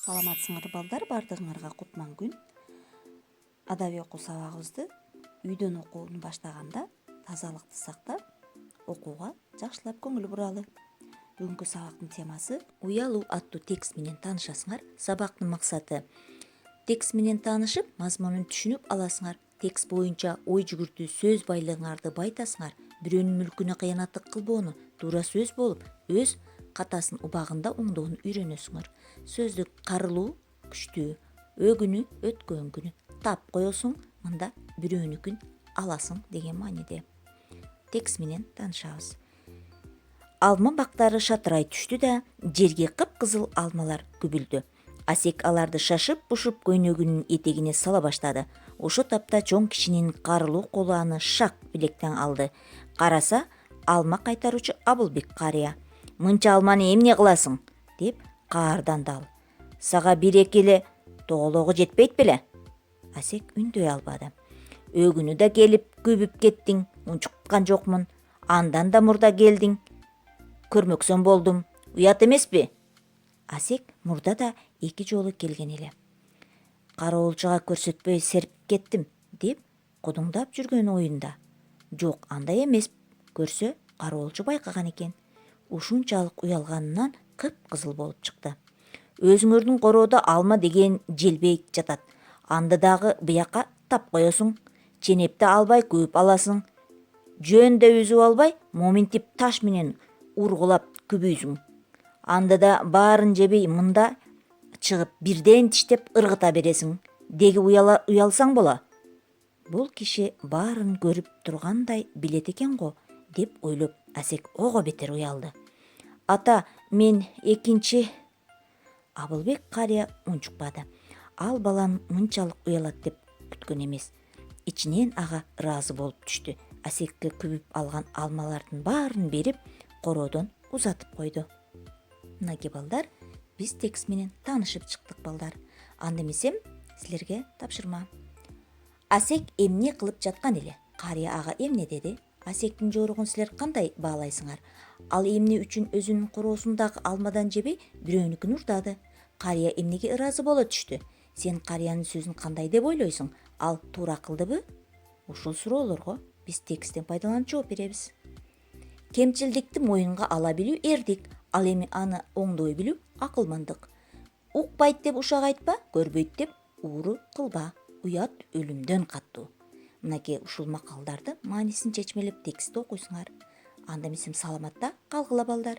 Саламатсыңар балдар, бардыгыңарга кутман күн. Адабий окуу сабагыбызды үйдөн окууну баштаганда тазалыкты сактап, окууга жакшылап көңүл буралы. Бүгүнкү сабактын темасы уялуу аттуу текст менен таанышасыңар. Сабактын максаты текст менен таанышып, мазмунун түшүнүп аласыңар. Текст боюнча ой жүгүртүү, сөз байлыгыңарды байытасыңар. Бирөөнүн мүлкүнө кыянаттык кылбоону, туура сөз болуп, өз катасын убагында оңдоону үйрөнөсүңөр. Сөздүк карылуу күчтүү, өгүнү өткөнгүнү тап коесуң, мында бирөөнүкүн аласың деген мааниде. Текст менен таанышабыз. Алма бактары шатырай түштү да, жерге кыпкызыл алмалар күбүлдү. Асек аларды шашып-бушуп көйнөгүнүн этегине сала баштады. Ошо тапта чоң кишинин карылуу колу аны шак билектен алды. Караса, алма кайтаруучу Абылбек карыя. «Мынча алманы эмне кыласың?» деп каарданды ал. «Сага бир-эки эле тоголоого жетпейт беле?» Асек үндөй албады. «Өгүнү да келип күбүп кеттиң, унчуккан жокмун. Андан да мурда келдиң. Көрмөксөм болдум. Уят эмеспи?» Асек мурда да 2 жолу келген эле. «Кароолчуга көрсөтпөй серип кеттим» деп кудуңдап жүргөн оюнда. Жок, андай эмес. Көрсө, кароолчу байкаган экен. Ушунчалык уялганынан кыпкызыл болуп чыкты. «Өзүңөрдүн короодо алма деген желбей жатат. Анды дагы бияка тап коесуң. Ченепти албай көөп аласың. Жөн да үзүп албай, моминтип таш менен ургулап күбүйсүң. Анды да баарын жебей мында чыгып бирден тиштеп ыргыта бересиң. Деги уялсаң боло». Бул киши баарын көрүп тургандай билет экен го деп ойлоп, Асек ого бетер уялды. «Ата, мен экинчи...» Абылбек карыя унчукпады. Ал баланын мынчалык уялат деп күткөн эмес. Ичинен ага ыраазы болуп түштү. Асекке күбүп алган алмалардын баарын берип, короодон узатып койду. Мынакей балдар, биз текст менен таанышып чыктык балдар. Анда эмесем, силерге тапшырма. Асек эмне кылып жаткан эле? Карыя ага эмне деди? Асектин жоругун силер кандай баалайсыңар? Ал эмне үчүн өзүнүн короосундагы алмадан жебей бирөөнүкүн урдады? Карыя эмнеге ыраазы боло түштү? Сен карыянын сөзүн кандай деп ойлойсуң? Ал туура кылдыбы? Ушул суроолорго биз тексттен пайдаланып жооп беребиз. Кемчилдикти моюнга ала билүү эрдик, ал эми аны оңдой билүү акылмандык. Укпайт деп ушак айтпа, көрбөйт деп ууру кылба. Уят өлүмдөн каттуу. Мынакей ушул макалдарды маанисин чечмелеп текстти окуйсуңар. Анда эмесем саламатта калгыла балдар.